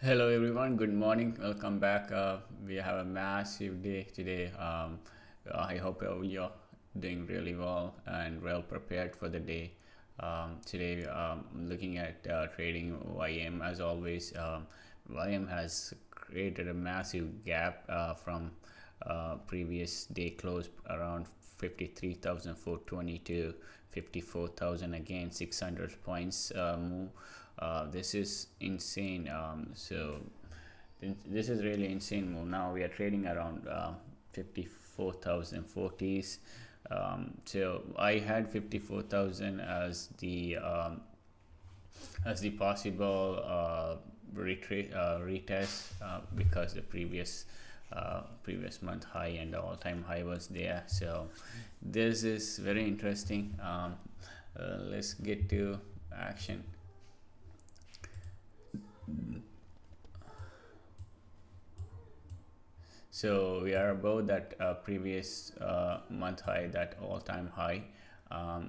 Hello everyone, good morning, welcome back. We have a massive day today. I hope you're doing really well and well prepared for the day. Today, looking at trading YM as always. YM has created a massive gap from previous day close around 53,420 to 54,000, again 600 points move. This is insane. This is really insane move. Now we are trading around 54,040s. So I had 54,000 as the possible retest, because the previous month high and the all-time high was there. So this is very interesting. Let's get to action. So we are above that previous month high, that all-time high.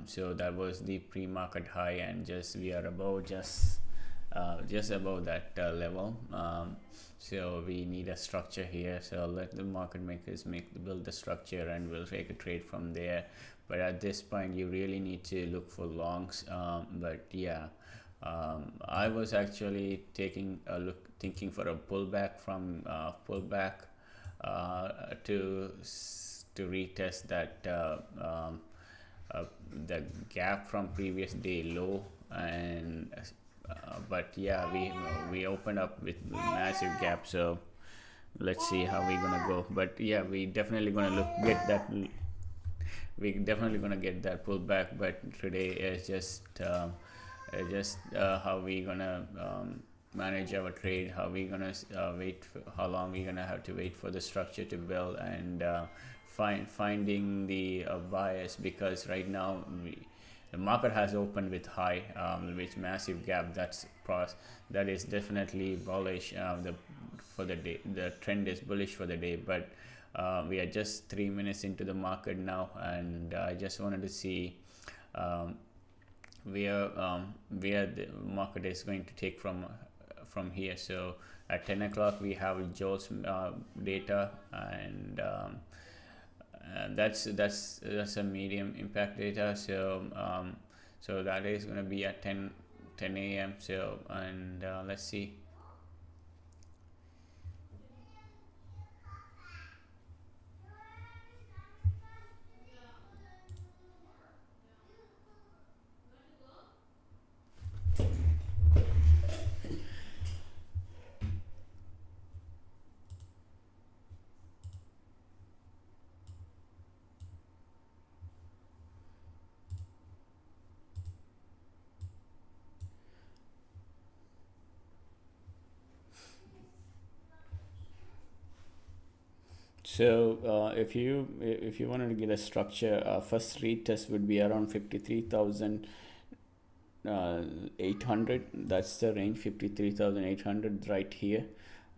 So that was the pre-market high, and just we are above, just above that level. So we need a structure here. So let the market makers build the structure, and we'll take a trade from there. But at this point, you really need to look for longs. But yeah. I was actually taking a look, thinking for a pullback from pullback to retest that the gap from previous day low, and but yeah, we opened up with massive gap. So let's see how we're gonna go. But yeah, we definitely gonna get that pullback. But today is just how we gonna manage our trade, how we gonna how long we gonna have to wait for the structure to build, and finding the bias, because right now the market has opened with high, with massive gap. That is definitely bullish. For the day, the trend is bullish for the day. But we are just 3 minutes into the market now, and I just wanted to see where the market is going to take from here. So at 10 o'clock we have Joel's data, and that's a medium impact data. So that is going to be at 10 a.m. So, and let's see. So if you wanted to get a structure, first retest would be around 53,000 uh, 800. That's the range, 53,800 right here.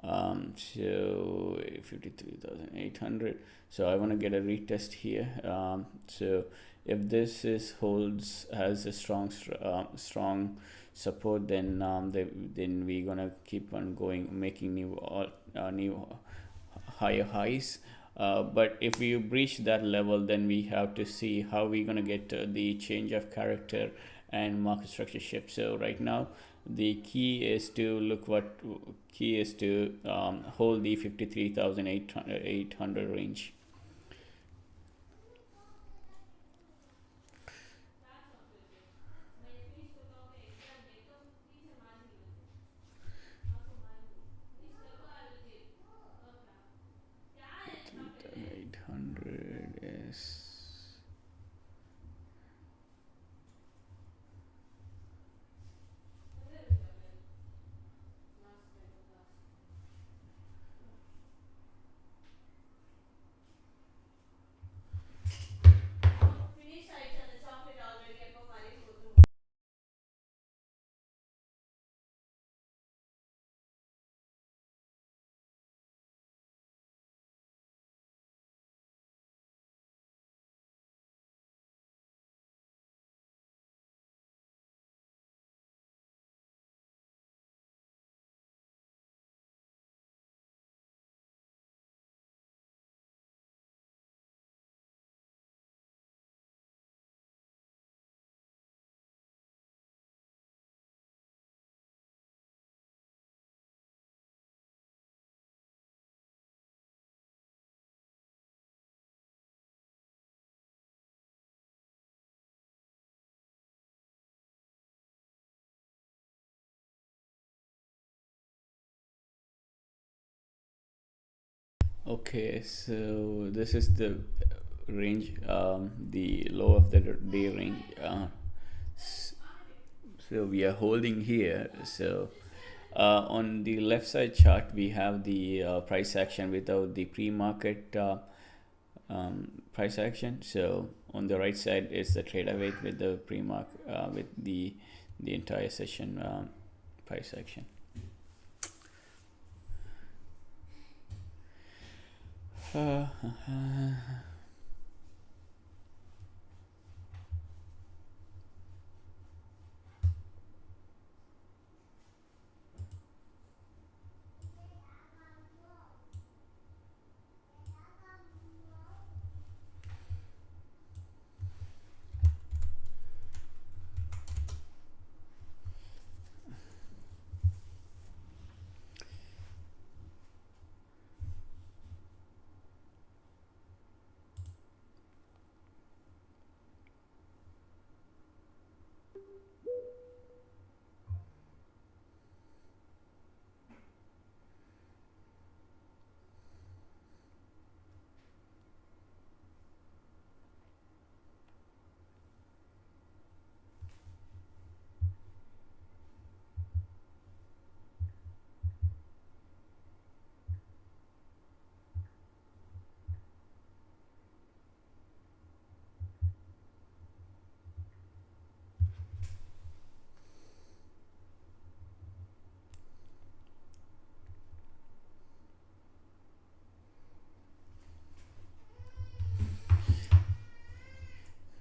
So 53,800. So I want to get a retest here. So if this is holds, has a strong support, then then we're gonna keep on going, making new higher highs. But if we breach that level, then we have to see how we're going to get the change of character and market structure shift. So right now the key is to hold the 53,800 range. Eight hundred is Okay, so this is the range, the low of the day range. So we are holding here. So on the left side chart, we have the price action without the pre-market price action. So on the right side is the trade await with the pre-market with the entire session price action.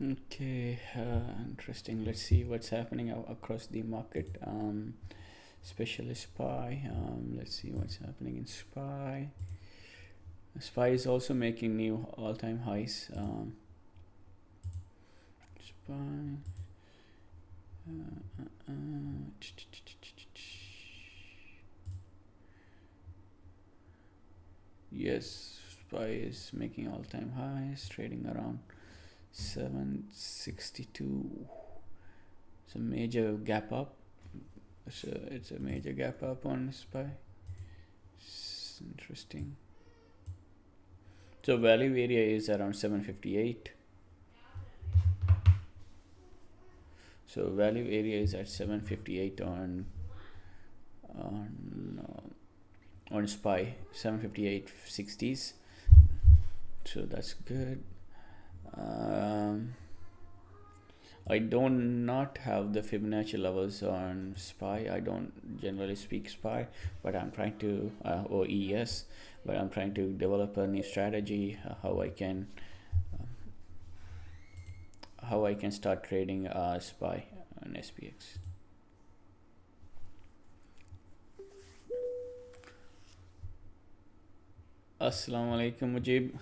Okay, interesting. Let's see what's happening across the market. Especially SPY. Let's see what's happening in SPY. SPY is also making new all-time highs. SPY. Yes, SPY is making all-time highs, trading around 762. It's a major gap up. So it's a major gap up on SPY. It's interesting. So value area is around 758. So value area is at 758 on SPY, 758.60s. So that's good. I don't not have the Fibonacci levels on SPY. I don't generally speak SPY, but I'm trying to or ES, but I'm trying to develop a new strategy how I can start trading SPY on SPX. Assalamu alaikum Mujib.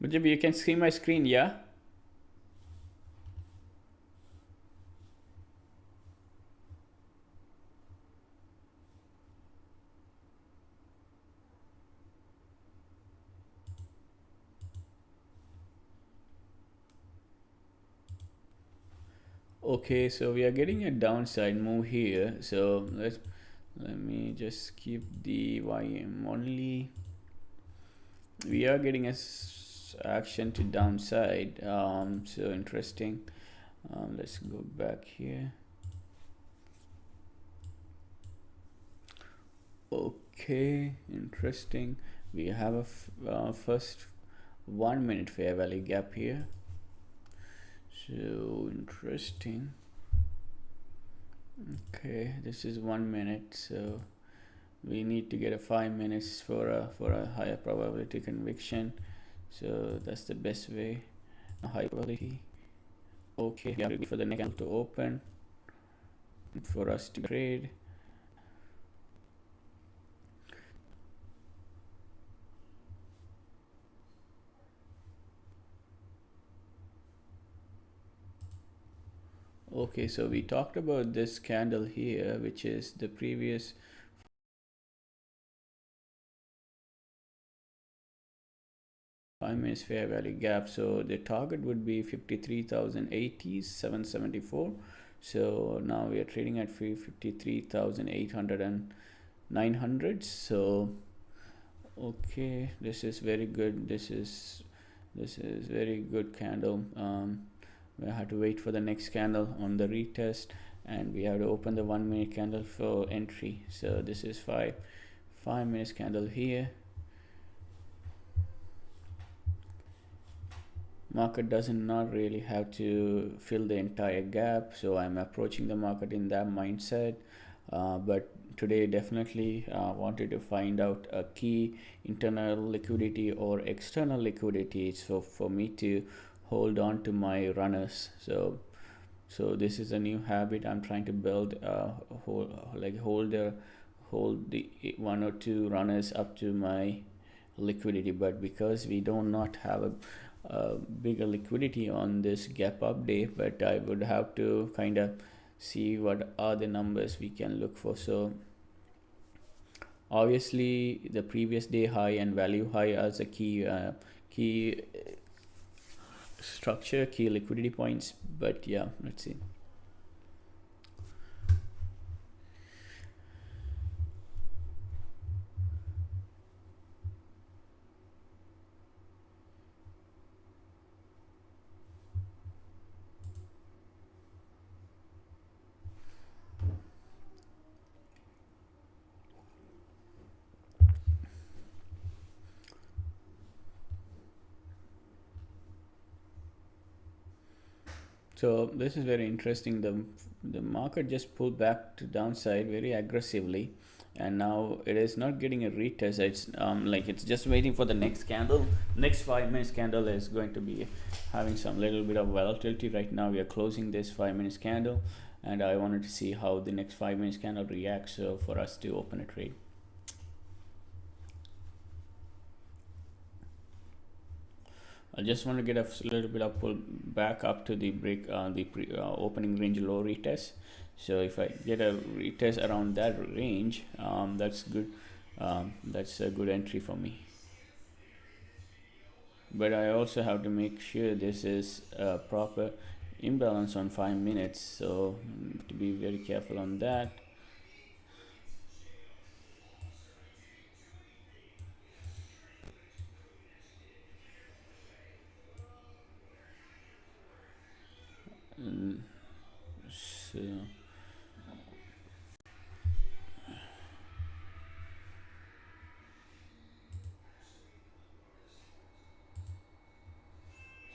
Mujib, you can see my screen, yeah? Okay, so we are getting a downside move here. So let me just keep the YM only. We are getting a action to downside. So interesting. Let's go back here. Okay, interesting. We have a first 1 minute fair value gap here. So interesting. Okay, this is 1 minute, so we need to get a 5 minutes for a higher probability conviction. So that's the best way. A high probability. Okay, we have to wait for the next candle to open for us to trade. Okay, so we talked about this candle here, which is the previous 5 minutes fair value gap. So the target would be 53,080, 774. So now we are trading at 53,800 and 900. So okay, this is very good. This is very good candle. We have to wait for the next candle on the retest, and we have to open the 1 minute candle for entry. So this is 5 minutes candle here. Market doesn't not really have to fill the entire gap, so I'm approaching the market in that mindset. But today definitely wanted to find out a key internal liquidity or external liquidity, so for me to hold on to my runners. So this is a new habit I'm trying to build. Hold the one or two runners up to my liquidity. But because we do not have a bigger liquidity on this gap up day, but I would have to kind of see what are the numbers we can look for. So obviously the previous day high and value high as a key structure, key liquidity points. But yeah, let's see. So this is very interesting. The market just pulled back to downside very aggressively, and now it is not getting a retest. It's like it's just waiting for the next candle. Next 5 minutes candle is going to be having some little bit of volatility. Right now we are closing this 5 minutes candle, and I wanted to see how the next 5 minutes candle reacts, so for us to open a trade. I just want to get a little bit of pull back up to the break, opening range low retest. So if I get a retest around that range, that's good. That's a good entry for me. But I also have to make sure this is a proper imbalance on 5 minutes. So to be very careful on that. So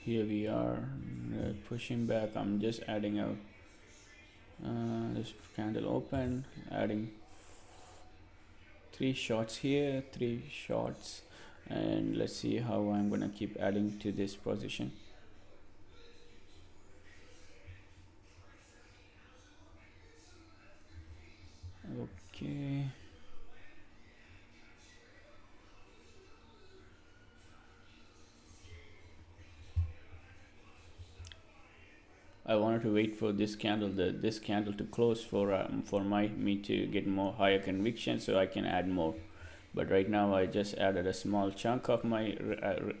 here we are pushing back. I'm just adding out this candle open, adding 3 shots here, 3 shots, and let's see how I'm gonna keep adding to this position. Okay, I wanted to wait for this candle, this candle to close for me to get more higher conviction, so I can add more. But right now I just added a small chunk of my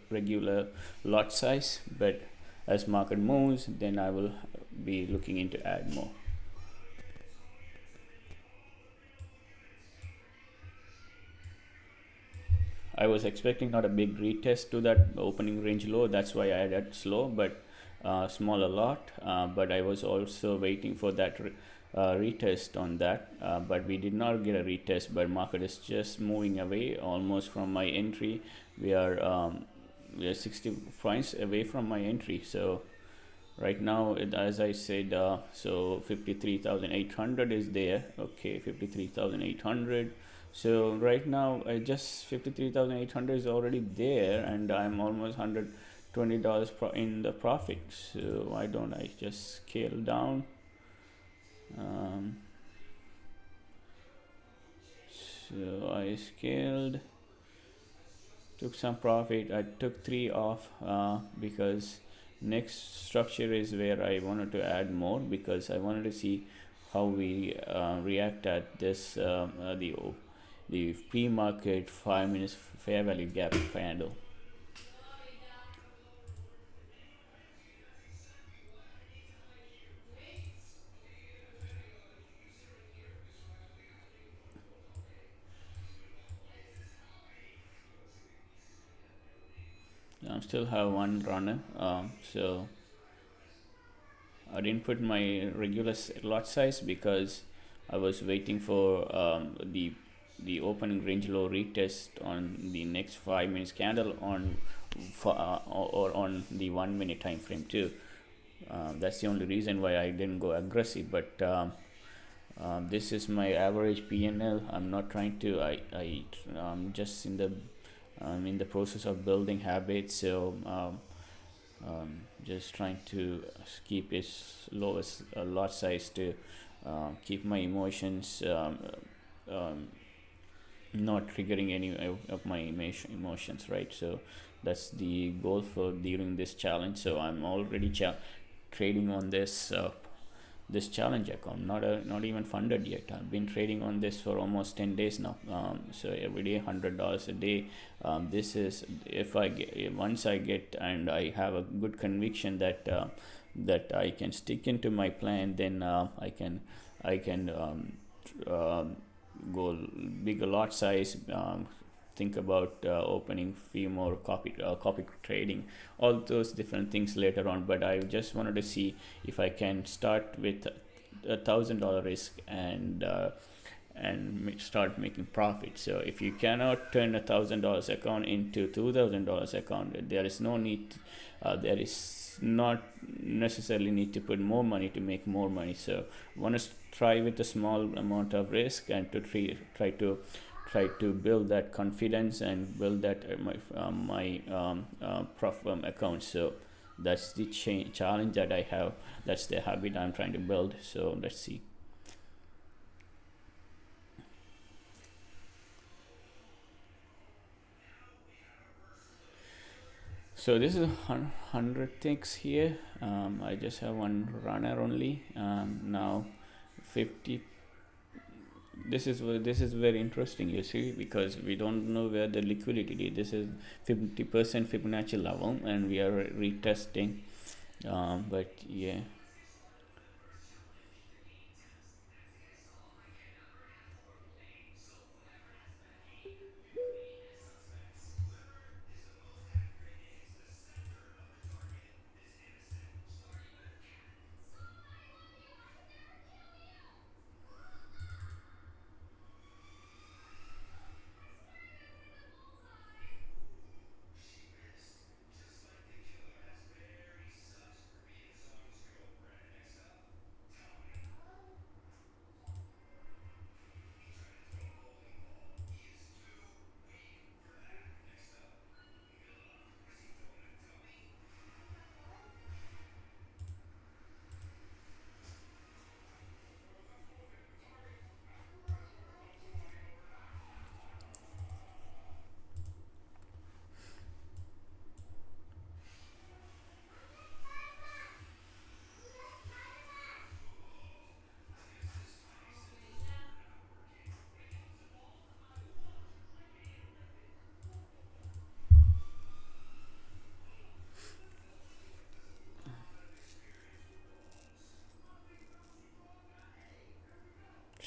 regular lot size. But as market moves, then I will be looking into add more. I was expecting not a big retest to that opening range low. That's why I added slow, but small a lot. But I was also waiting for that retest on that. But we did not get a retest. But market is just moving away almost from my entry. We are 60 points away from my entry. So right now, as I said, so 53,800 is there. Okay, 53,800. So right now I just 53,800 is already there, and I'm almost $120 in the profit. So why don't I just scale down? So I scaled, took some profit. I took 3 off because Next structure is where I wanted to add more, because I wanted to see how we react at this the pre-market 5 minutes fair value gap candle. I still have one runner, so I didn't put my regular lot size because I was waiting for the opening range low retest on the next 5 minutes candle on or on the 1 minute time frame too. That's the only reason why I didn't go aggressive. But this is my average PNL. I'm not trying to. I'm just in the process of building habits. So just trying to keep as low as a lot size to keep my emotions not triggering any of my emotions, right? So that's the goal for during this challenge. So I'm already trading on this challenge account, not even funded yet. I've been trading on this for almost 10 days now. So every day $100 a day. This is if I get, once I get and I have a good conviction that I can stick into my plan, then I can go bigger lot size, think about opening few more copy trading, all those different things later on. But I just wanted to see if I can start with $1,000 risk and start making profit. So if you cannot turn $1,000 account into $2,000 account, there is no need. There is not necessarily need to put more money to make more money. So want to try with a small amount of risk and to try to build that confidence and build that my account. So that's the challenge that I have. That's the habit I'm trying to build. So let's see. So this is 100 ticks here. I just have one runner only. Now 50. This is very interesting, you see, because we don't know where the liquidity is. This is 50% Fibonacci level, and we are retesting. But yeah.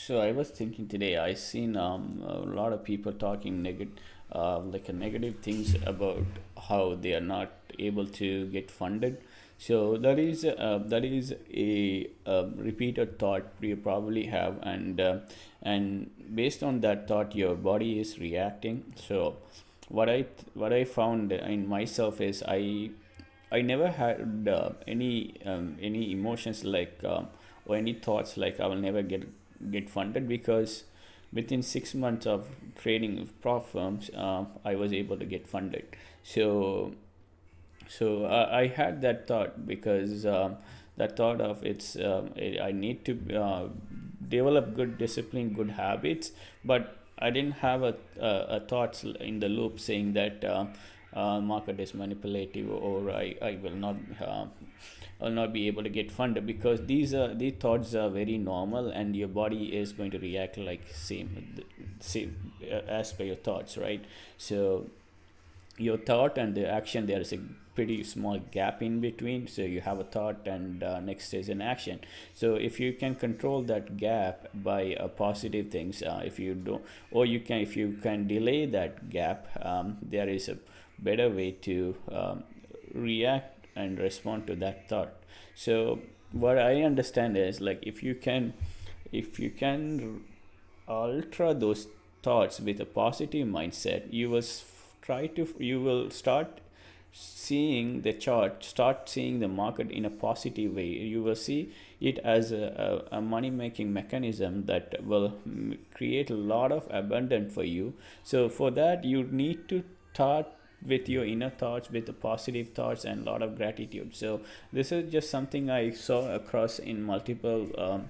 So I was thinking today, I seen a lot of people talking like a negative things about how they are not able to get funded. So that is a repeated thought you probably have, and based on that thought, your body is reacting. So what I found in myself is I never had any emotions like or any thoughts like I will never get funded, because within 6 months of trading with prof firms, I was able to get funded. So I had that thought, because that thought of I need to develop good discipline, good habits, but I didn't have a thoughts in the loop saying that market is manipulative, or I will not I'll not be able to get funded, because these thoughts are very normal, and your body is going to react like same as per your thoughts, right? So your thought and the action, there is a pretty small gap in between. So you have a thought, and next is an action. So if you can control that gap by positive things, if you don't, or you can, if you can delay that gap, there is a better way to react and respond to that thought. So what I understand is, like, if you can alter those thoughts with a positive mindset, you will start seeing the chart, start seeing the market in a positive way. You will see it as a money making mechanism that will create a lot of abundance for you. So for that, you need to start with your inner thoughts, with the positive thoughts and a lot of gratitude. So this is just something I saw across in multiple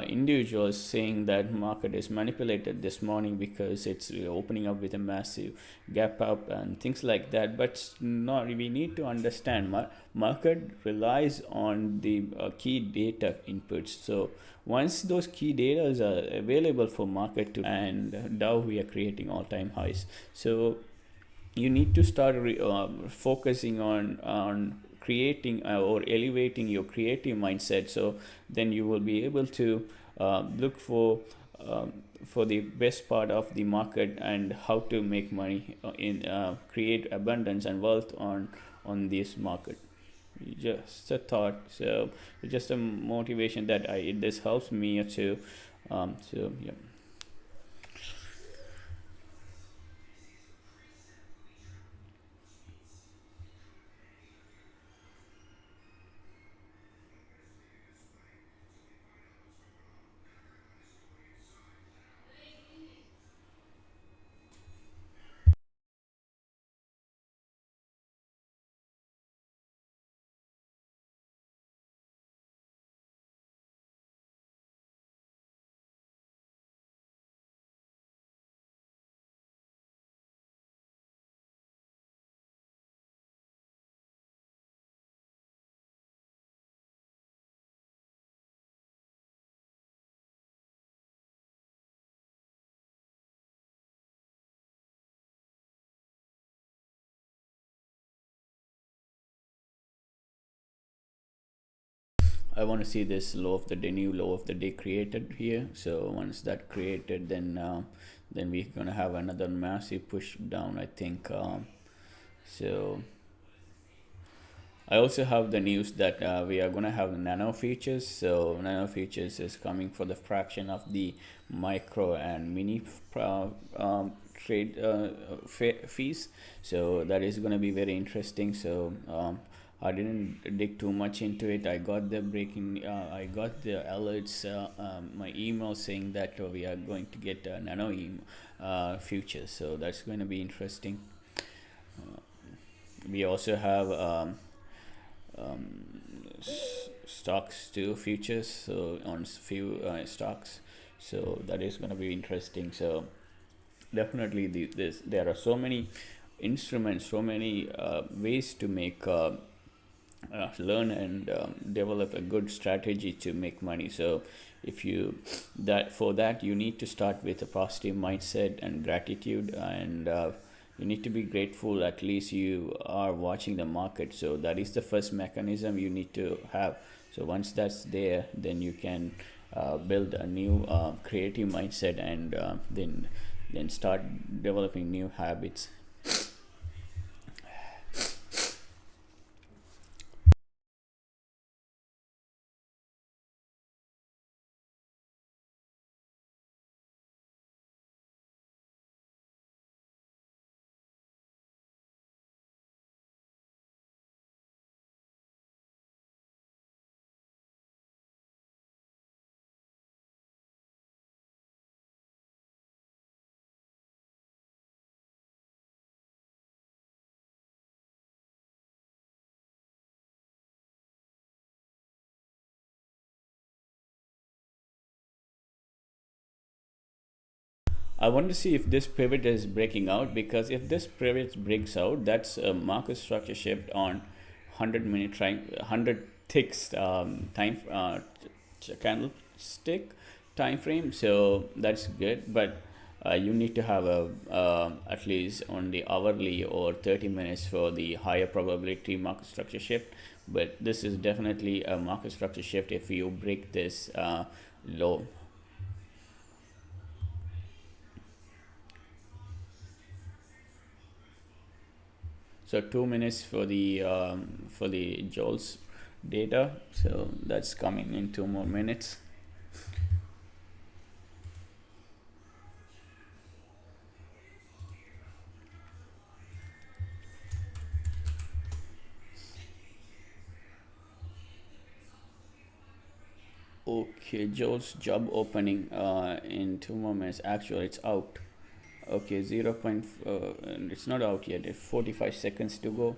individuals saying that market is manipulated this morning because it's opening up with a massive gap up and things like that. But not, we need to understand, market relies on the key data inputs. So once those key data are available for market to, and Dow, we are creating all-time highs. So you need to start focusing on creating or elevating your creative mindset. So then you will be able to look for the best part of the market and how to make money in create abundance and wealth on this market. Just a thought. So just a motivation that this helps me to so yeah. I want to see this low of the day, new low of the day created here. So once that created, then we're gonna have another massive push down, I think. So I also have the news that we are gonna have nano futures. So nano futures is coming for the fraction of the micro and mini trade fees. So that is gonna be very interesting. So I didn't dig too much into it. I got the I got the alerts, my email saying that we are going to get nano futures. So that's going to be interesting. We also have stocks too, futures. So on few stocks. So that is going to be interesting. So definitely there are so many instruments, so many ways to make learn and develop a good strategy to make money. So if you that for that, you need to start with a positive mindset and gratitude, and you need to be grateful. At least you are watching the market. So that is the first mechanism you need to have. So once that's there, then you can build a new creative mindset, and then start developing new habits. I want to see if this pivot is breaking out, because if this pivot breaks out, that's a market structure shift on 100-minute 100 ticks time candlestick time frame. So that's good, but you need to have a at least on the hourly or 30 minutes for the higher probability market structure shift. But this is definitely a market structure shift if you break this low. So 2 minutes for the Joel's data. So that's coming in 2 more minutes. Okay, Joel's job opening in 2 more minutes. Actually, it's out. Okay, 0. It's not out yet. It's 45 seconds to go.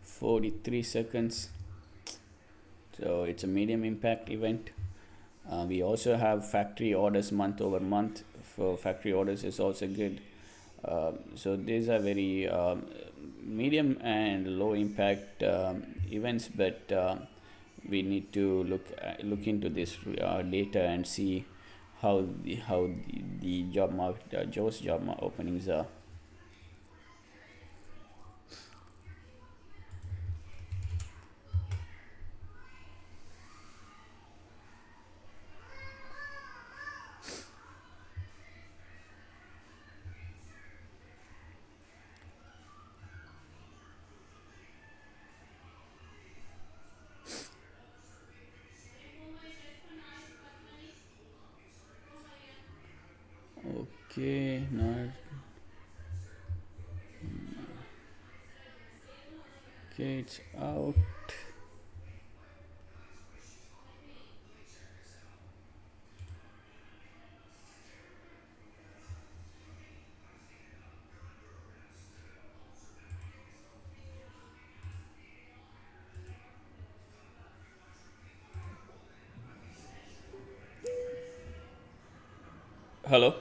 43 seconds. So it's a medium impact event. We also have factory orders month over month. For factory orders is also good. So these are very medium and low impact events, but we need to look into this data and see how the job market, Joe's job openings are. Okay, not okay. It's out. Hello.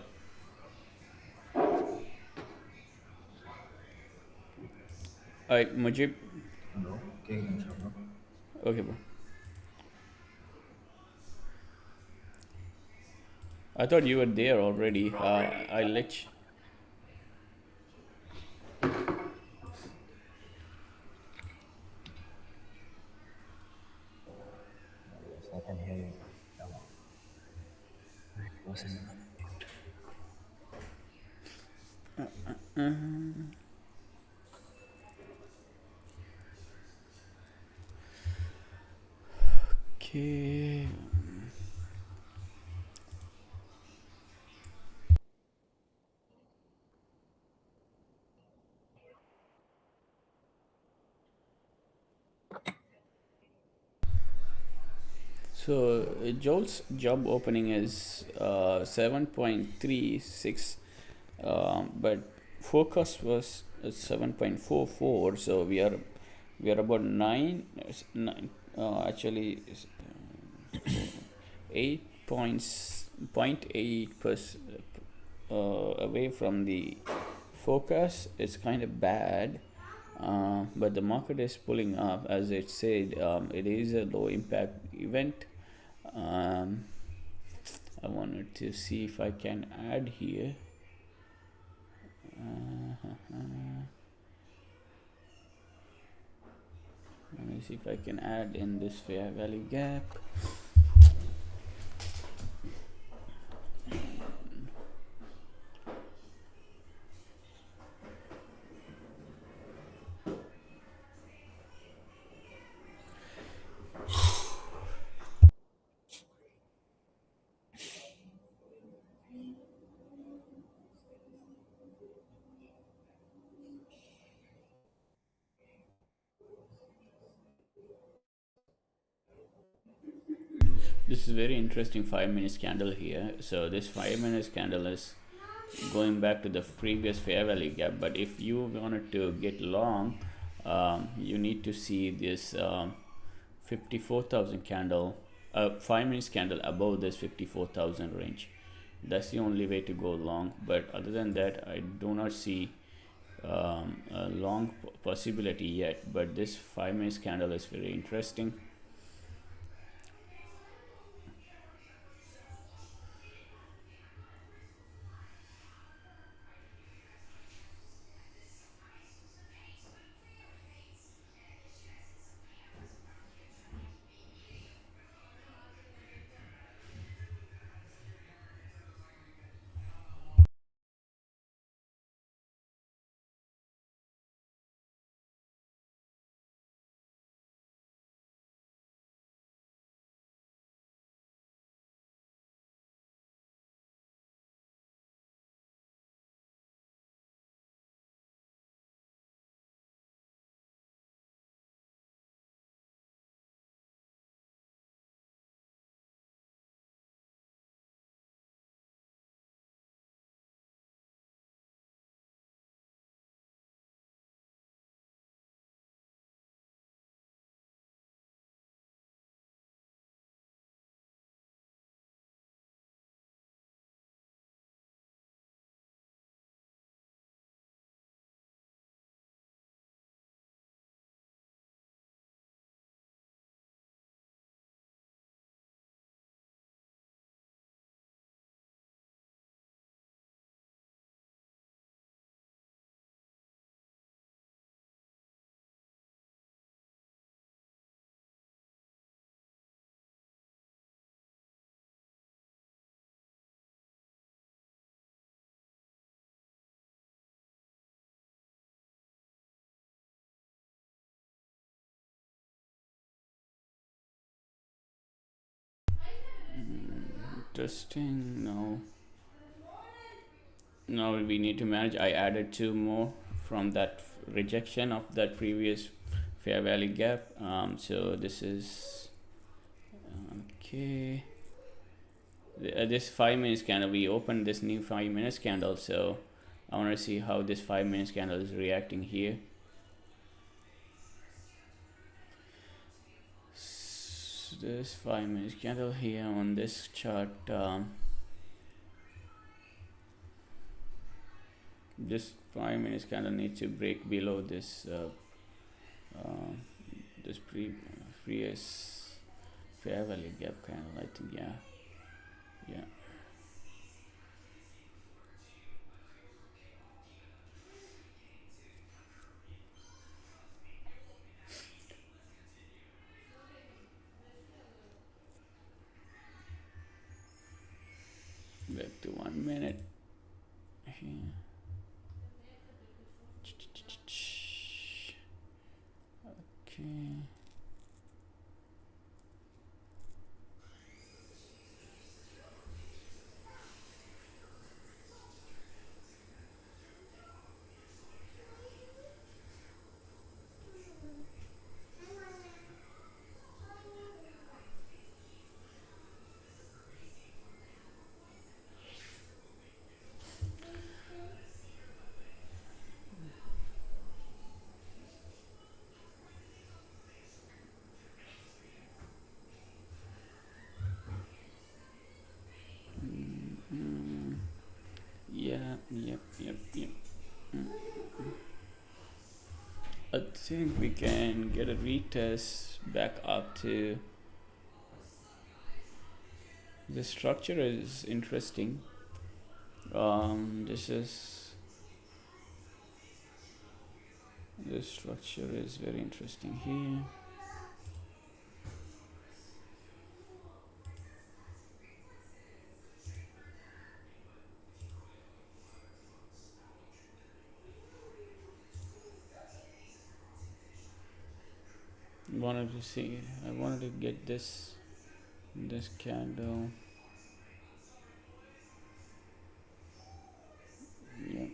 Alright, Mujib. Hello, okay, Okay, bro. I thought you were there already. I let you. yes, I can hear you. It wasn't Okay. So Joel's job opening is 7.36, but focus was 7.44. So we are about nine actually 8.8% away from the focus. It's kind of bad. But the market is pulling up, as it said. It is a low impact event. I wanted to see if I can add here. Let me see if I can add in this fair value gap. This is very interesting 5 minutes candle here. So this 5 minutes candle is going back to the previous fair value gap, but if you wanted to get long, you need to see this 54,000 candle, 5 minutes candle above this 54,000 range. That's the only way to go long, but other than that I do not see a long possibility yet. But this 5 minutes candle is very interesting. Interesting. Now we need to manage. I added two more from that rejection of that previous fair value gap. So this is okay. This 5 minutes candle, we opened this new 5 minutes candle, so I want to see how this 5 minutes candle is reacting here. This 5 minutes candle here on this chart, this 5 minutes candle needs to break below this this previous fair value gap candle, I think. Yeah. Back to 1 minute here. Okay. Yep. I think we can get a retest back up to. The structure is interesting. This structure is very interesting here. I wanted to get this candle. Yeah.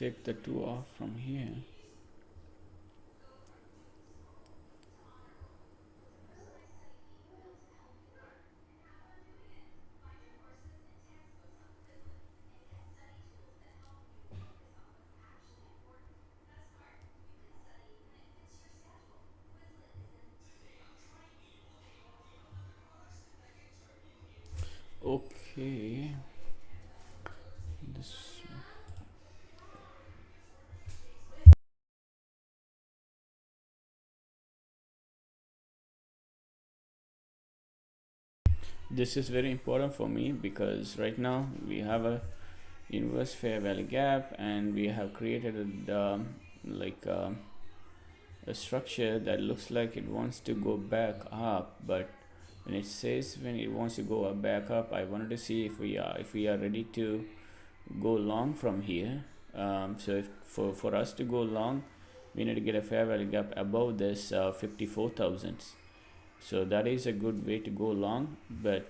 take the 2 off from here. Okay, this is very important for me because right now we have a inverse fair value gap, and we have created a structure that looks like it wants to go back up. But when it says when it wants to go back up, I wanted to see if we are ready to go long from here. So if for us to go long, we need to get a fair value gap above this 54,000. So that is a good way to go long. But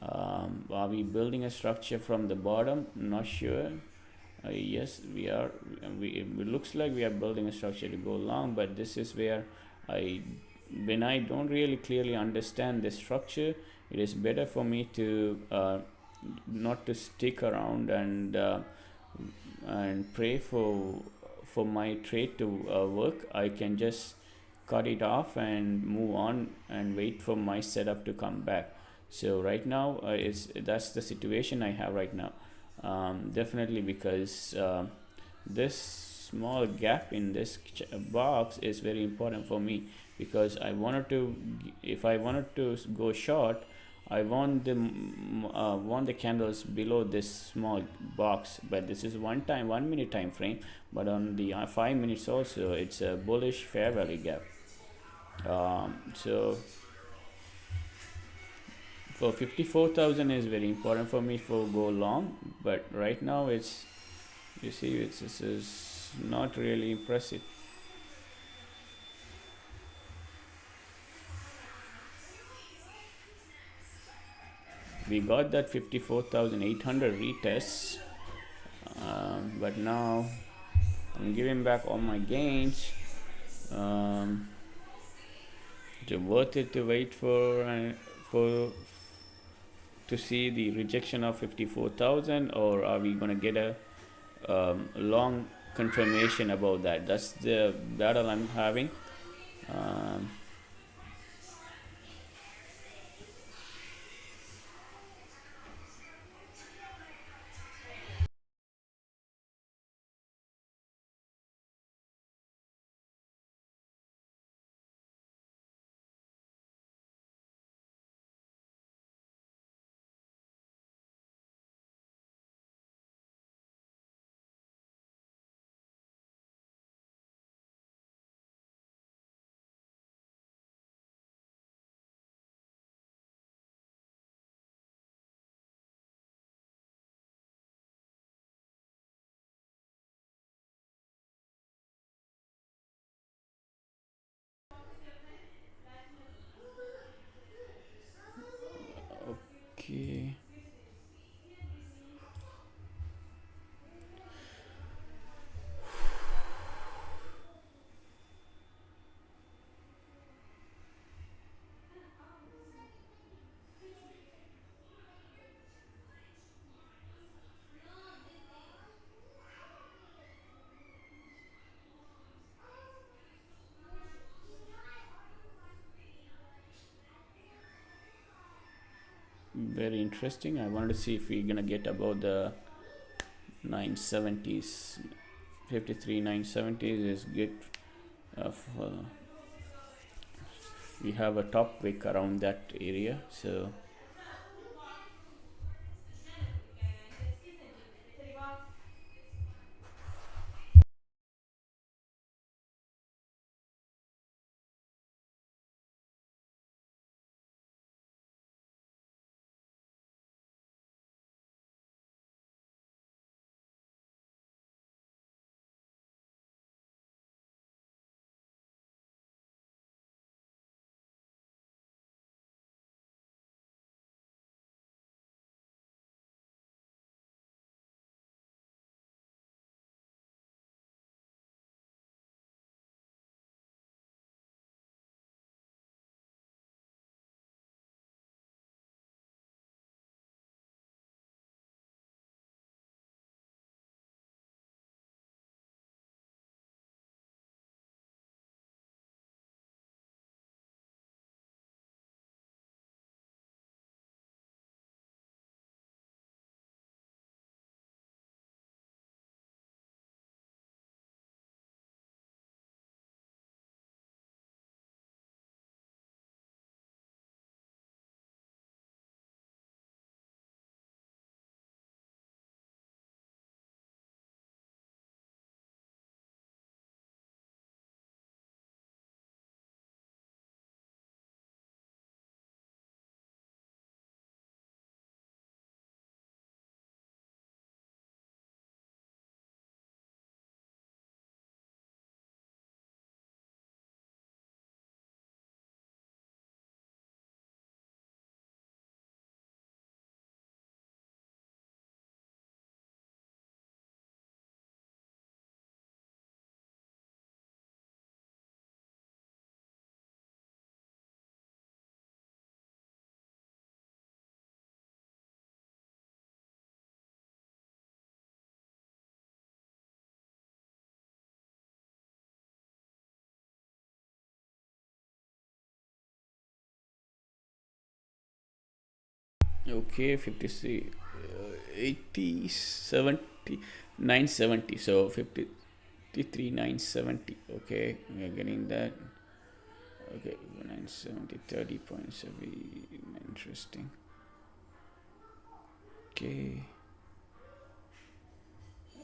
are we building a structure from the bottom? Not sure. Yes, we are. It looks like we are building a structure to go long, but this is where when I don't really clearly understand the structure, it is better for me to not to stick around and pray for my trade to work. I can just cut it off and move on and wait for my setup to come back. So right now, that's the situation I have right now. Definitely, because this small gap in this box is very important for me, because if I wanted to go short, I want the candles below this small box. But this is 1 minute time frame, but on the 5 minutes also, it's a bullish fair value gap. So for 54,000 is very important for me for go long, but right now this is not really impressive. We got that 54,800 retests, but now I'm giving back all my gains. Is it worth it to wait for to see the rejection of 54,000, or are we going to get a long confirmation about that? That's the battle I'm having. Okay. Very interesting. I wanted to see if we're gonna get above the 970s. 53 970s is good. We have a top wick around that area, so Okay, 53, 80, 70, 970. So 53, 970. Okay, we are getting that. Okay, 970, 30 points. Interesting. Okay,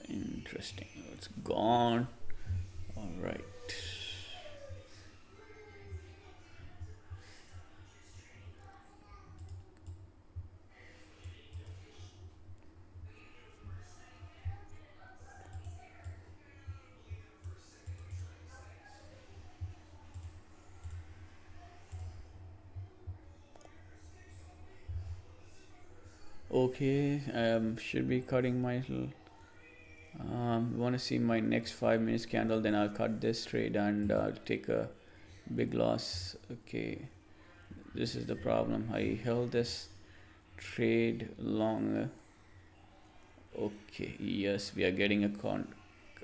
interesting. It's gone. All right. Okay, should be cutting my. Want to see my next 5 minutes candle? Then I'll cut this trade and take a big loss. Okay, this is the problem. I held this trade long. Okay, yes, we are getting a con.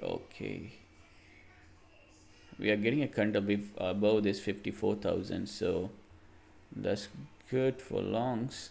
Okay, we are getting a candle above this 54,000. So that's good for longs.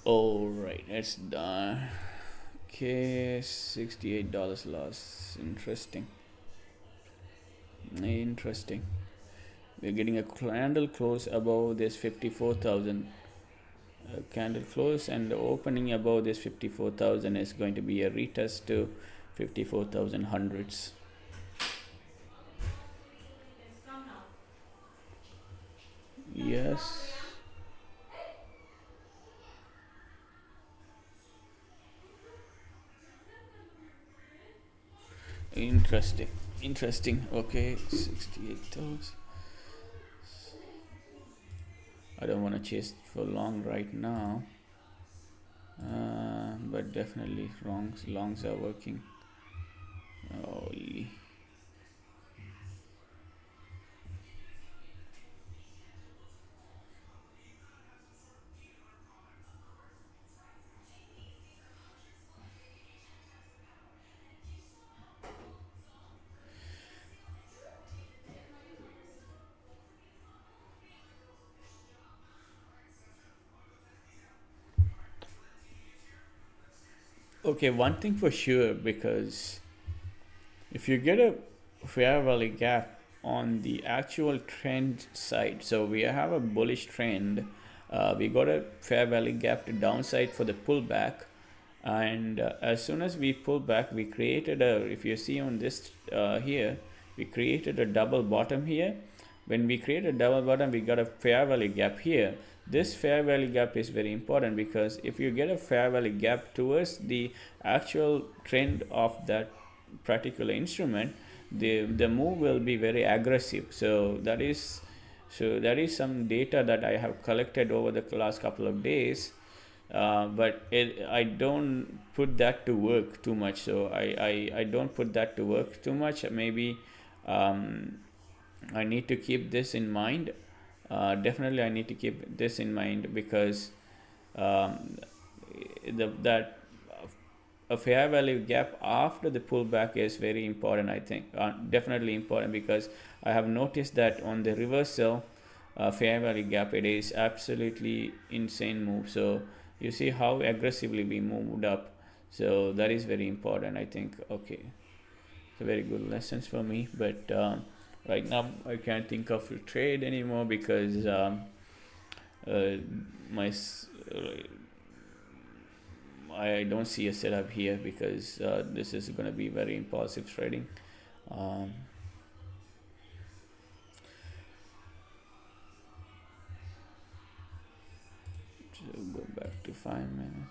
All right, it's done. Okay, $68 loss. Interesting. Interesting. We're getting a candle close above this 54,000. Candle close and opening above this 54,000 is going to be a retest to 54,000 hundreds. Yes. Interesting. Interesting. Okay, 68,000. I don't want to chase for long right now. But definitely longs are working. Holy. Okay, one thing for sure, because if you get a fair value gap on the actual trend side, so we have a bullish trend, we got a fair value gap to downside for the pullback, and as soon as we pull back, we created a, if you see on this here, we created a double bottom here. When we create a double bottom, we got a fair value gap here. This fair value gap is very important, because if you get a fair value gap towards the actual trend of that particular instrument, the move will be very aggressive. So that is some data that I have collected over the last couple of days. But I don't put that to work too much. So I don't put that to work too much. Maybe I need to keep this in mind. Definitely, I need to keep this in mind, because that a fair value gap after the pullback is very important. I think definitely important, because I have noticed that on the reversal fair value gap, it is absolutely insane move. So you see how aggressively we moved up. So that is very important, I think. Okay, so very good lessons for me, but right now I can't think of a trade anymore, because my I don't see a setup here, because this is going to be very impulsive trading. Um, so go back to 5 minutes.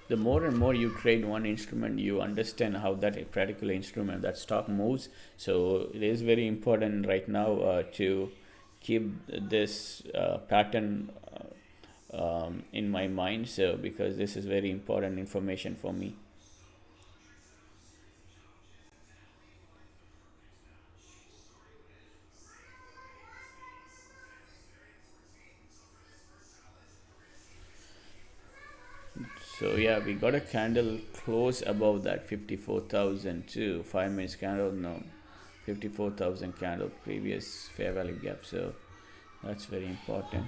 the more and more you trade one instrument, you understand how that particular instrument, that stock moves. So it is very important right now to keep this pattern in my mind, so because this is very important information for me. So yeah, we got a candle close above that 54,000 too. 5 minutes candle, no, 54,000 candle previous fair value gap. So that's very important.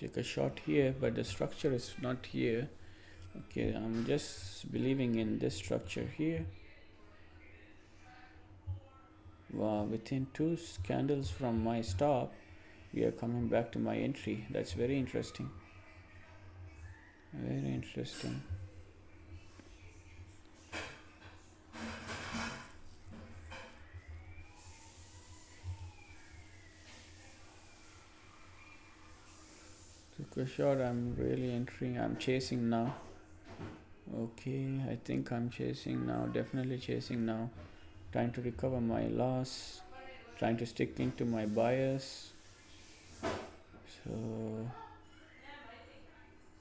take a shot here, but the structure is not here. Okay, I'm just believing in this structure here. Wow, within two candles from my stop, we are coming back to my entry. That's very interesting. Very interesting. Took a shot. I'm really entering. I'm chasing now. Okay, I think I'm chasing now. Definitely chasing now. Trying to recover my loss. Trying to stick into my bias. So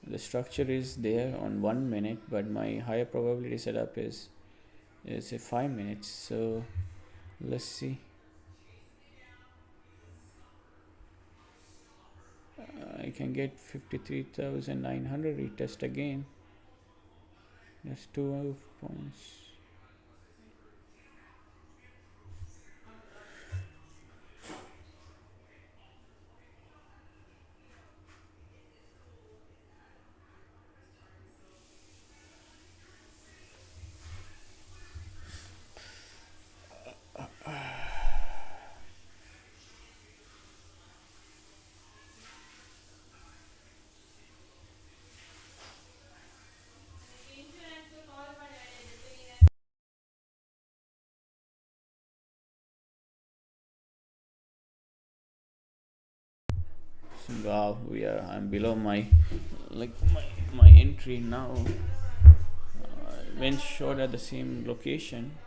the structure is there on 1 minute, but my higher probability setup is a 5 minutes. So let's see. I can get 53,900 retest again. That's 12 points. Wow, I'm below my entry now. Went short at the same location.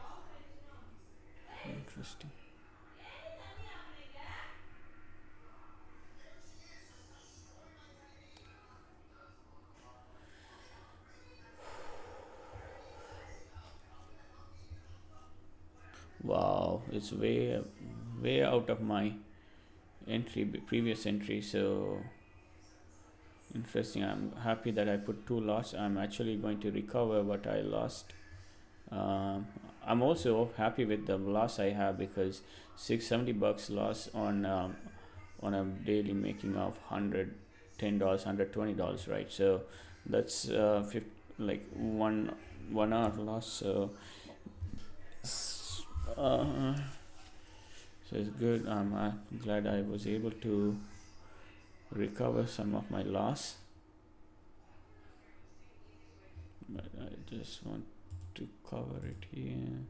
Interesting. Wow, it's way out of my previous entry. So interesting. I'm happy that I put 2 loss. I'm actually going to recover what I lost. I'm also happy with the loss I have, because $670 loss on a daily making of $110, $120, right? So that's like 1 hour loss. So so it's good. I'm glad I was able to recover some of my loss, but I just want to cover it here.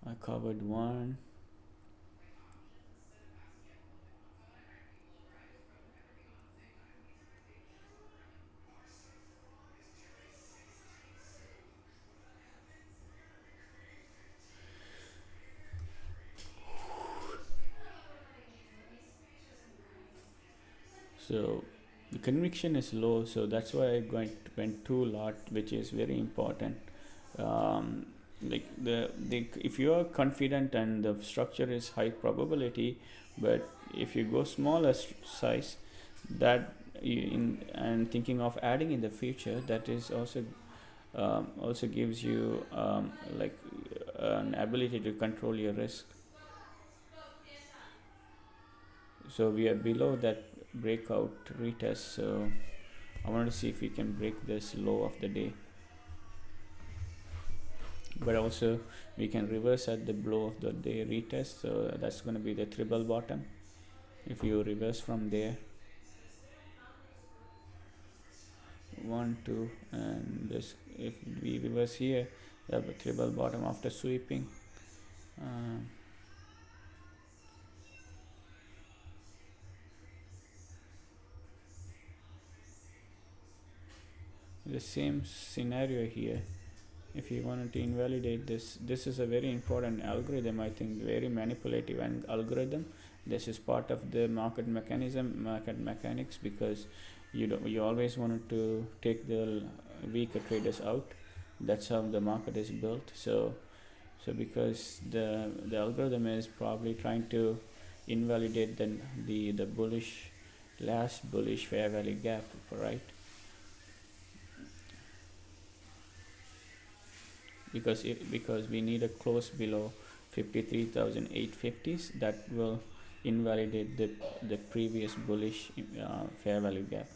I covered one. So the conviction is low, so that's why I went 2 lot, which is very important. Like if you are confident and the structure is high probability, but if you go smaller size, that and thinking of adding in the future, that is also gives you an ability to control your risk. So we are below that breakout retest, so I want to see if we can break this low of the day, but also we can reverse at the low of the day retest. So that's going to be the triple bottom. If you reverse from there, 1 2, and this, if we reverse here, we have a triple bottom after sweeping. The same scenario here. If you wanted to invalidate this is a very important algorithm. I think very manipulative algorithm. This is part of the market mechanics, because you always wanted to take the weaker traders out. That's how the market is built. So because the algorithm is probably trying to invalidate the last bullish fair value gap, right? Because we need a close below 53,850s. That will invalidate the previous bullish fair value gap.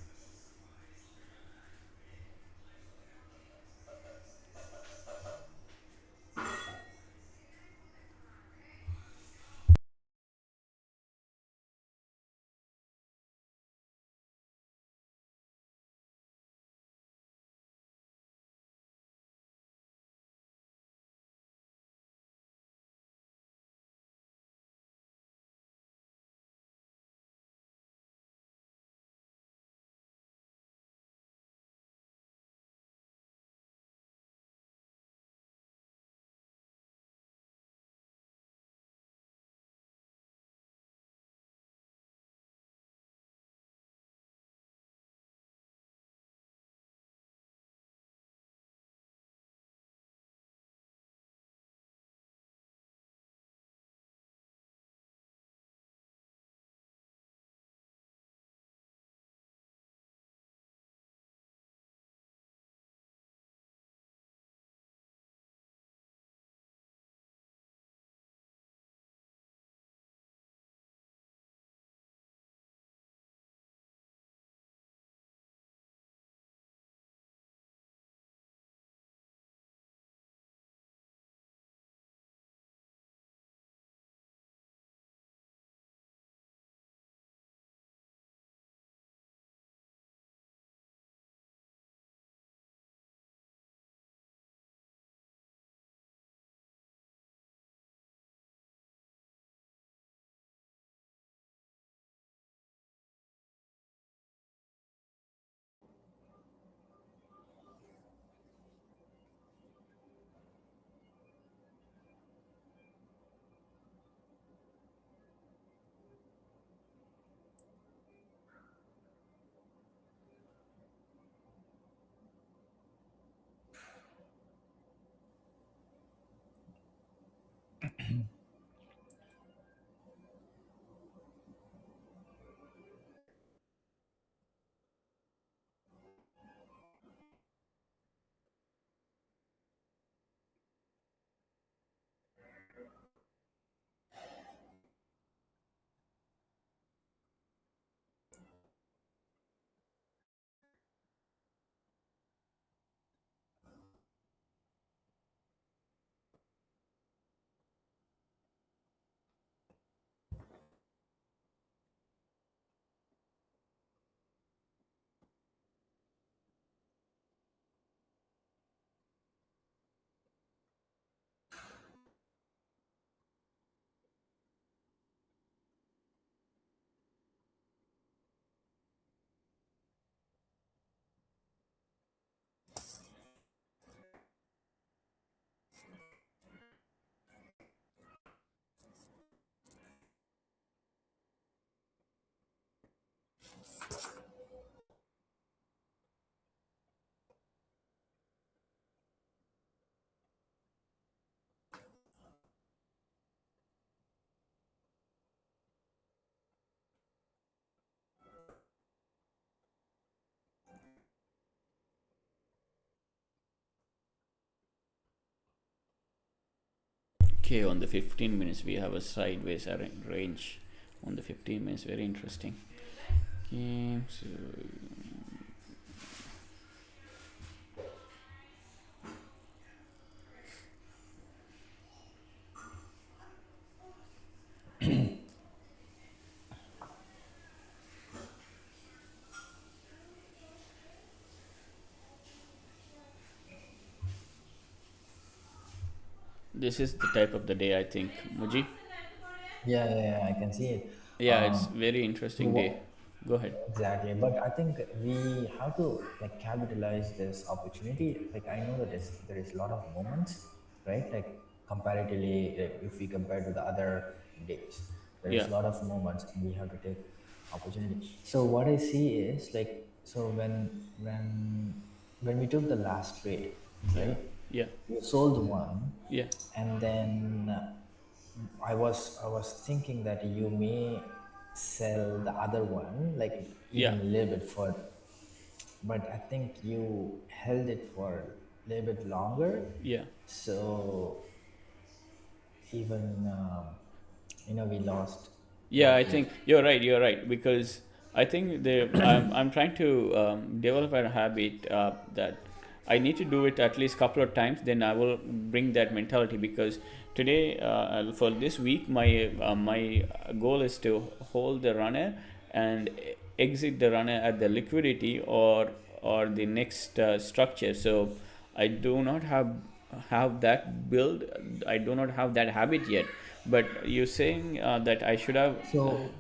Okay, on the 15 minutes we have a sideways range on the 15 minutes, very interesting. Okay, so this is the type of the day, I think, Muji. Yeah, yeah, yeah, I can see it. Yeah, it's very interesting day. What, Go ahead. exactly, but I think we have to like capitalize this opportunity. Like I know that there is a lot of moments, right? Like comparatively, if we compare to the other days, there is Yeah, a lot of moments, and we have to take opportunity. So what I see is like, so when we took the last trade, yeah, right? yeah, You sold one, yeah, and then I was thinking that you may sell the other one like yeah, even a little bit further, but I think you held it for a little bit longer, yeah, so even we lost Yeah, I think you're right. You're right because I think I'm trying to develop a habit that I need to do it at least couple of times. Then I will bring that mentality because today for this week my goal is to hold the runner and exit the runner at the liquidity or the next structure. So I do not have that build. I do not have that habit yet. But you're saying that I should have. So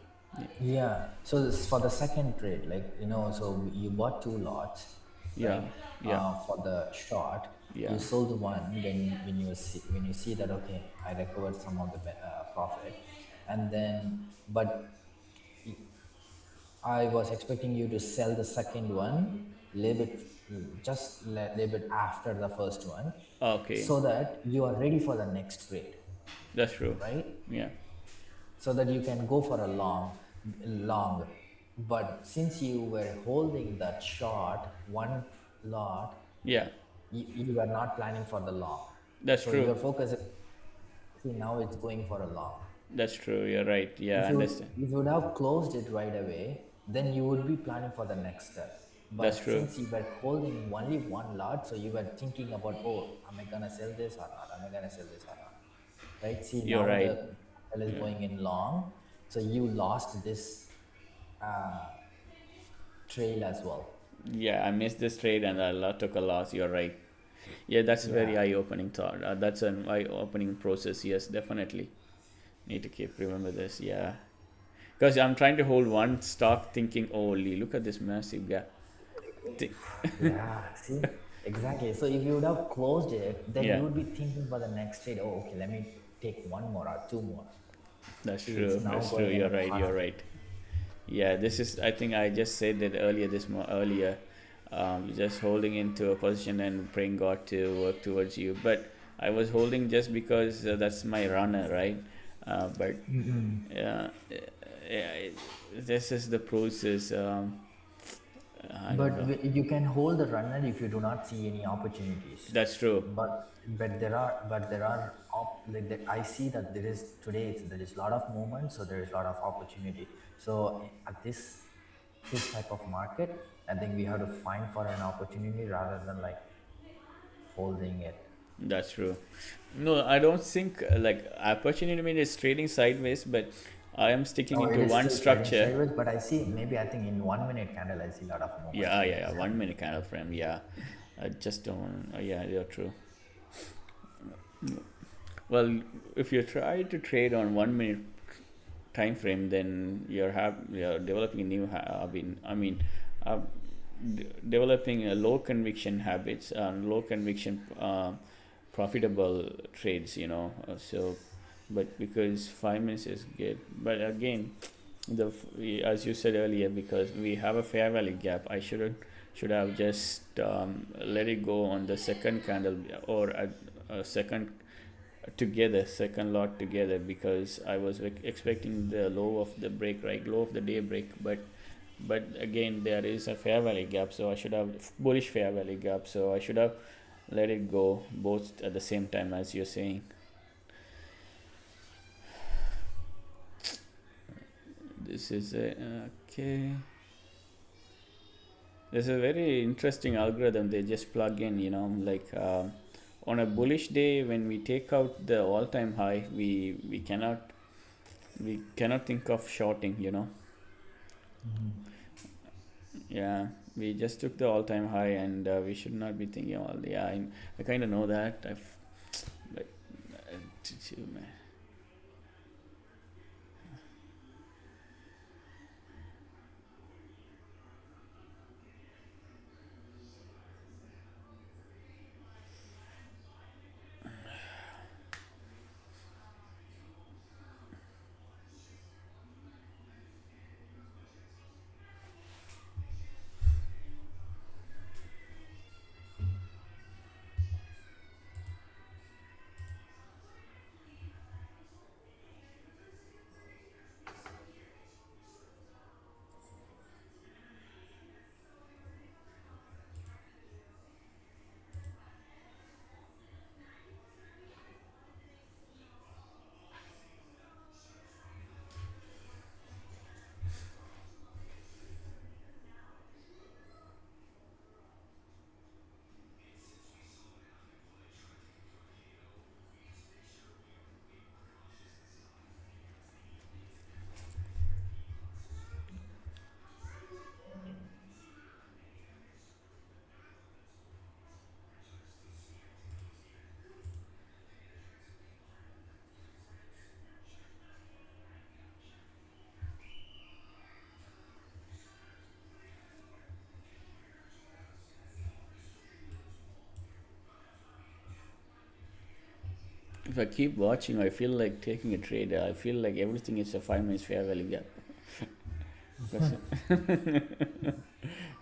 yeah, so this, for the second trade, like so you bought two lots, Yeah, right? yeah, For the short, yeah. you sold one when you see that, okay, I recovered some of the profit, and then but I was expecting you to sell the second one little bit, just little bit after the first one, Okay, so that you are ready for the next trade, that's true. right? Yeah, So that you can go for a long. But since you were holding that short one lot, yeah, you were not planning for the long. that's So true. your focus is, see, now it's going for a long. That's true. You're right. Yeah, If I you understand. if you would have closed it right away, then you would be planning for the next step. That's But true. since you were holding only one lot, so you were thinking about, oh, am I gonna sell this or not, am I gonna sell this or not, right? See, You're now the right. candle is Yeah, going in long, so you lost this uh, trail as well. yeah. I missed this trade and took a loss. You're right. Yeah, that's a very Yeah. eye-opening thought. That's an eye-opening process. Yes, definitely. Need to keep remember this. Yeah, because I'm trying to hold one stock, thinking, "Holy, look at this massive gap." Thi- Yeah, see, exactly. So if you would have closed it, then yeah, you would be thinking for the next trade. Oh, okay, let me take one more or two more. that's See, it's true. now That's true. going in You're a right. You're positive. right. Yeah, this is. I think I just said that earlier. Earlier, just holding into a position and praying God to work towards you. But I was holding just because that's my runner, right? But yeah, this is the process. I don't But know. you can hold the runner if you do not see any opportunities. That's true. Like I see that there is today there is a lot of movement, so there is a lot of opportunity. So at this type of market, I think we have to find for an opportunity rather than like holding it. That's true. No, I don't think like opportunity mean is trading sideways, but I am sticking Oh, it into is one still trading structure. sideways, but I think in 1 minute candle I see a lot of movement. Yeah. 1 minute kind of frame. Yeah, I just don't. Yeah, you're true. Well, if you try to trade on 1 minute time frame, then you're developing a new. Uh, developing a low conviction habits and low conviction profitable trades. So, but because 5 minutes is good, but again, as you said earlier, because we have a fair value gap, I should have just let it go on the second candle or a second lot together, because I was expecting the low of the break, right, low of the day break, but again there is a fair value gap, so I should have bullish fair value gap, so I should have let it go both at the same time, as you're saying. This is a okay. There's a very interesting algorithm they just plug in, like on a bullish day when we take out the all-time high, we cannot think of shorting. Yeah, we just took the all-time high, and we should not be thinking all. Yeah, I kind of know that. But man. if I keep watching, I feel like taking a trade. I feel like everything is a 5 minutes fair value gap. That's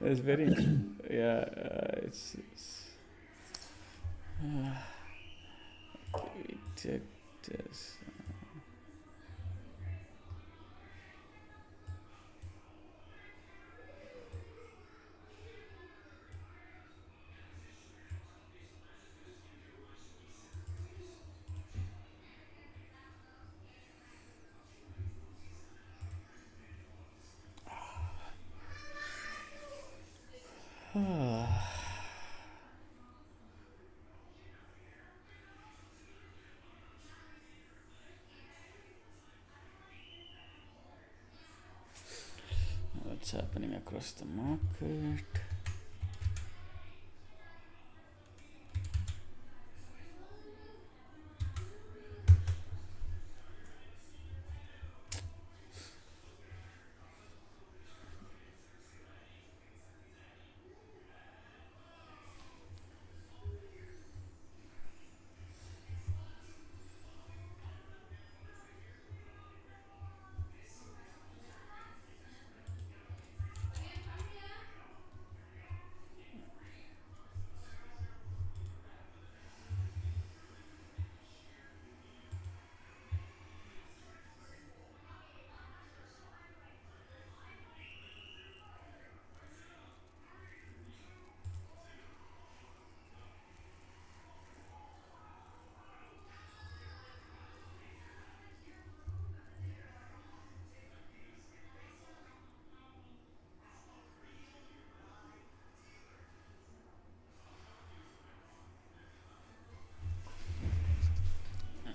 that's very yeah. It's we took this. What's happening across the market?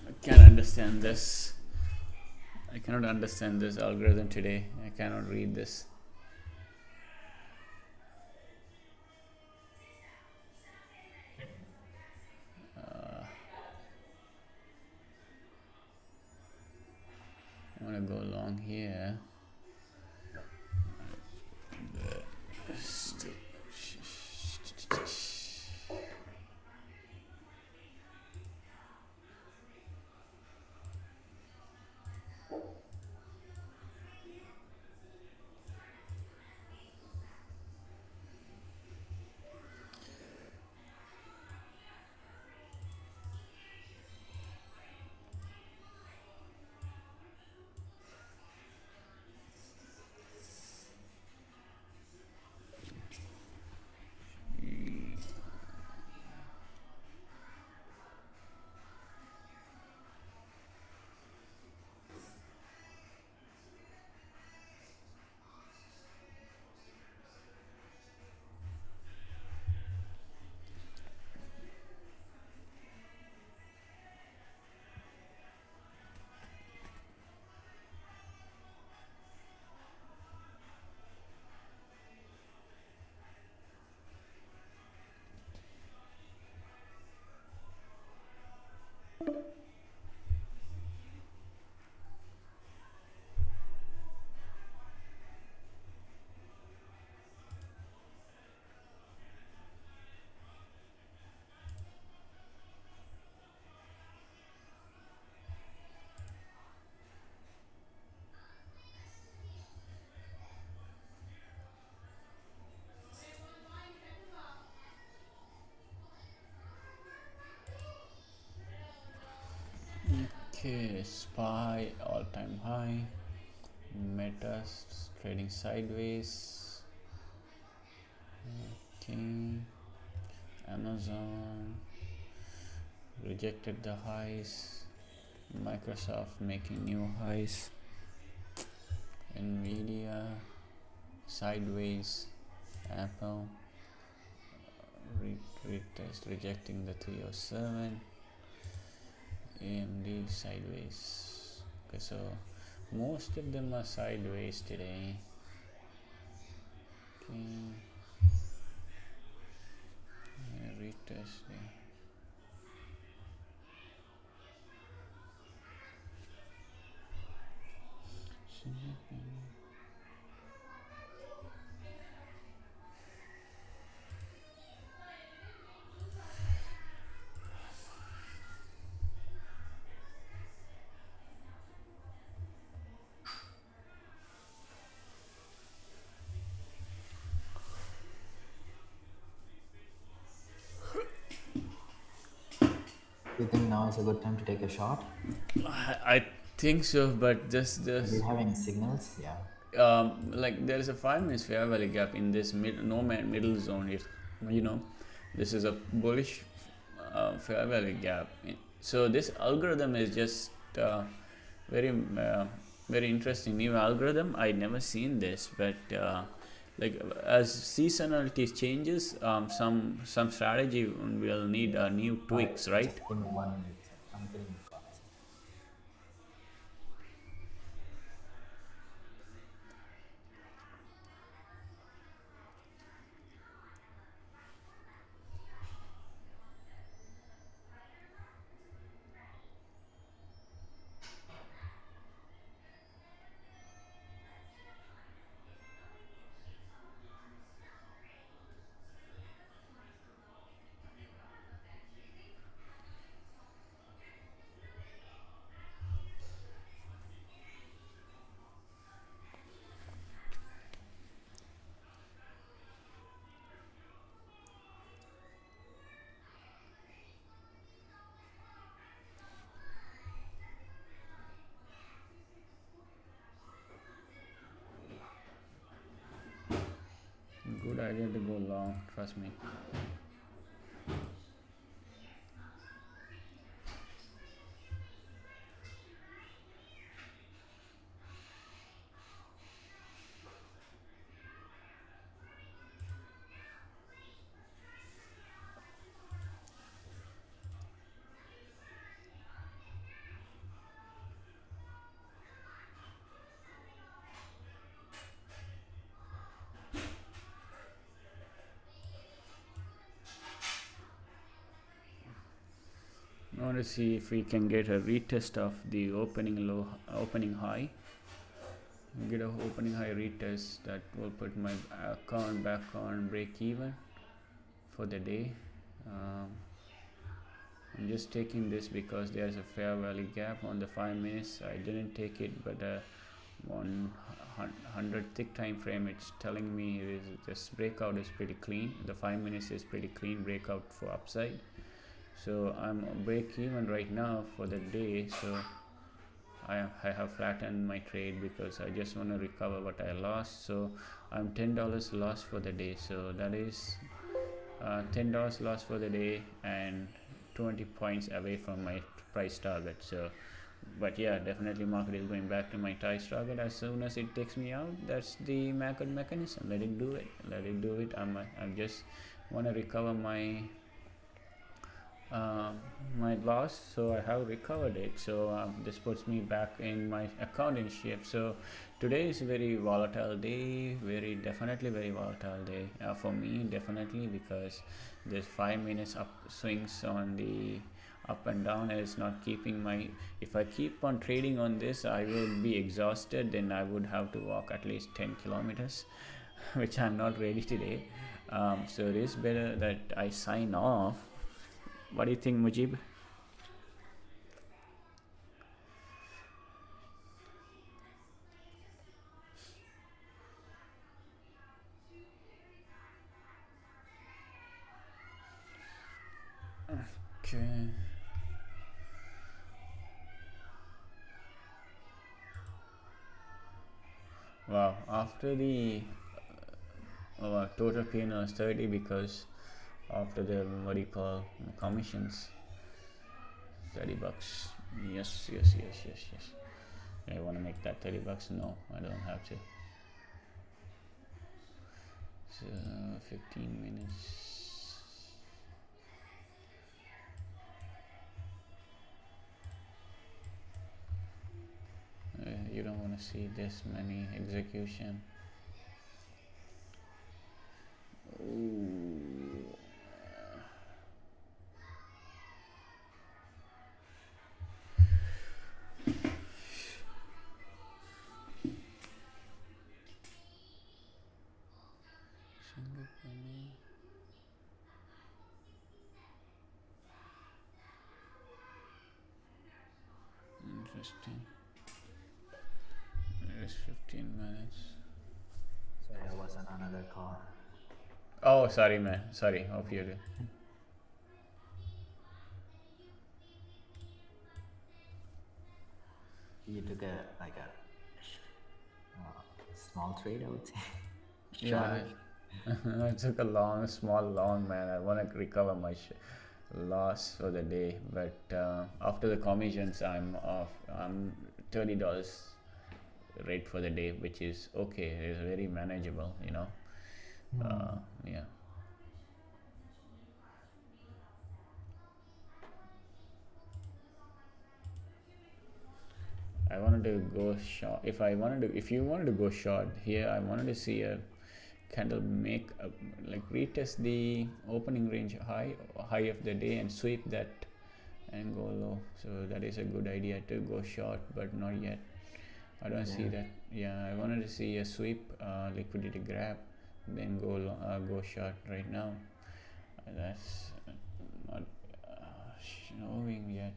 I can't understand this. I cannot understand this algorithm today. I cannot read this. I want to go along here. Okay, SPY all-time high. Meta trading sideways. Okay, Amazon rejected the highs. Microsoft making new highs. Nvidia sideways. Apple retest rejecting the 307. AMD sideways. Okay, so most of them are sideways today. Okay, retest. You think now is a good time to take a shot? I think so, but just Do you this have any signals? Yeah. like there is a 5 minutes fair value gap in this middle zone here, you know. This is a bullish fair value gap. So this algorithm is just very very interesting new algorithm. I never seen this, but like as seasonality changes, some strategy will need new All right. tweaks, right? Just give me 1 minute. I'm getting the call. Good idea to go long, trust me. I want to see if we can get a retest of the opening high. Get a opening high retest that will put my account back on break even for the day. Um, I'm just taking this because there's a fair value gap on the 5 minutes. I didn't take it, but 100 tick time frame, it's telling me this breakout is pretty clean. The 5 minutes is pretty clean breakout for upside. So I'm break even right now for the day. So I have flattened my trade because I just want to recover what I lost. So I'm $10 lost for the day. So that is $10 loss for the day and 20 points away from my price target. So but yeah, definitely market is going back to my price target as soon as it takes me out. That's the market mechanism. Let it do it. I'm just want to recover my loss, so I have recovered it. So this puts me back in my account in shape. So today is a very volatile day, definitely very volatile day for me, definitely, because this 5 minutes up swings on the up and down is not keeping my. If I keep on trading on this, I will be exhausted. Then I would have to walk at least 10 kilometers, which I'm not ready today. So it is better that I sign off. What do you think, Mujib? Okay. Wow. After the total P&L is 30 because after the what do you call commissions, $30. Yes. I want to make that $30. No, I don't have to. So 15 minutes. You don't want to see this many execution. Ooh. Single penny. Interesting. It is 15 minutes. Sorry, I was on another call. Oh, sorry, man. Sorry. Hope you do. you took a like a small trade, I would say. Short Yeah, it. I took a long, small loan, man. I want to recover my loss for the day, but after the commissions, I'm off. I'm $30 rate for the day, which is okay. It's very manageable, you know. Hmm. Yeah. I wanted to go short. If you wanted to go short here, I wanted to see a candle make a, like retest the opening range high of the day and sweep that and go low. So that is a good idea to go short, but not yet. I don't see Yeah. that. Yeah, I wanted to see a sweep, liquidity grab, then go short right now. That's not showing yet.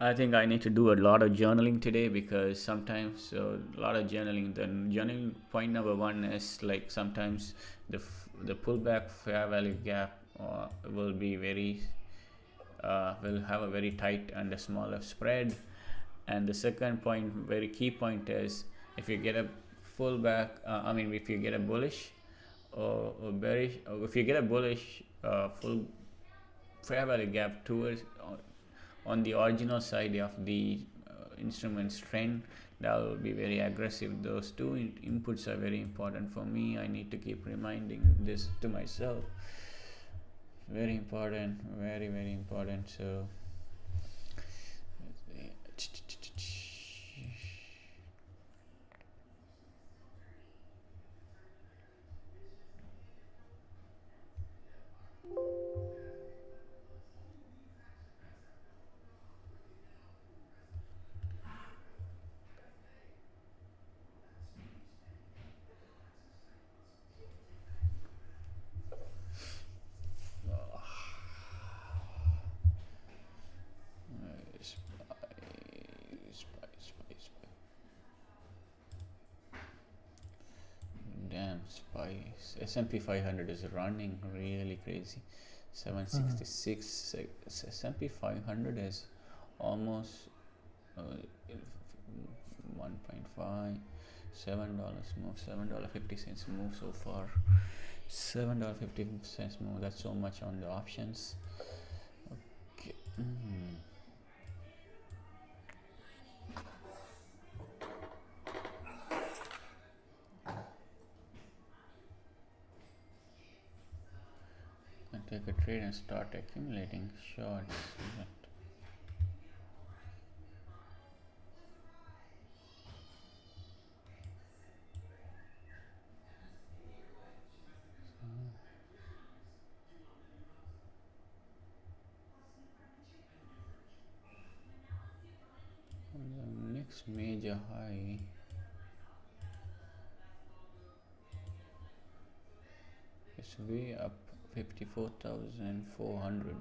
I think I need to do a lot of journaling today because sometimes a lot of journaling. The journaling point number one is like sometimes the pullback fair value gap will be very will have a very tight and a smaller spread. And the second point, very key point, is if you get a pullback. If you get a bullish or bearish, or if you get a bullish full fair value gap towards on the original side of the instrument's trend, that will be very aggressive. Those two inputs are very important for me. I need to keep reminding this to myself. Very important, very important. So damn, spice. S&P 500 is running really crazy. 766. S&P 500 is almost uh, 1.5. $7 move. $7.50 move so far. $7.50 move. That's so much on the options. Okay. And take a trade and start accumulating shorts. The next major high is way up 54,400.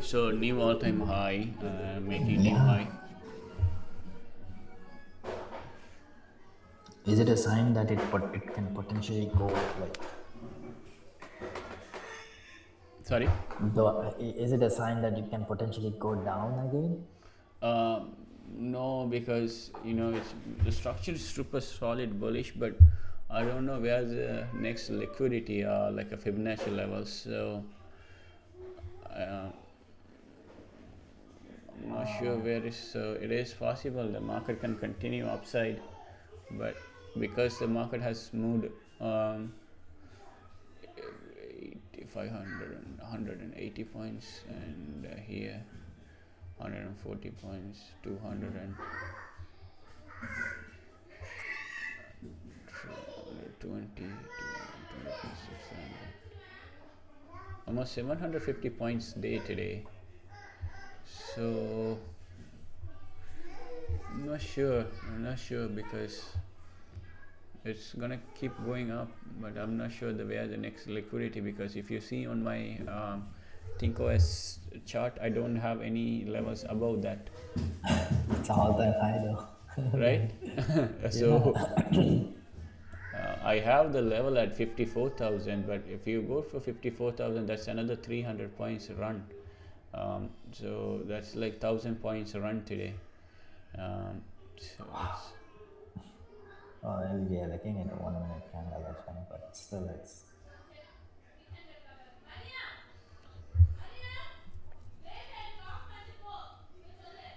So new all-time high, making new Yeah. high. Is it a sign that it can potentially go like Sorry. is it a sign that it can potentially go down again? No, because it's the structure is super solid bullish, but I don't know where the next liquidity are, like a Fibonacci level. So uh, I'm not sure where is. So it is possible the market can continue upside, but because the market has moved um, 500 and 180 points, and here 140 points, 200 and 220, 600, almost 750 points day today. So I'm not sure because it's gonna keep going up, but I'm not sure where the next liquidity, because if you see on my ThinkOS chart, I don't have any levels above that, It's all that high though. right? Yeah. So I have the level at 54,000, but if you go for 54,000, that's another 300 points run. So that's like 1,000 points run today. So it's Oh, we are looking at a 1 minute candle, that's fine, but still it's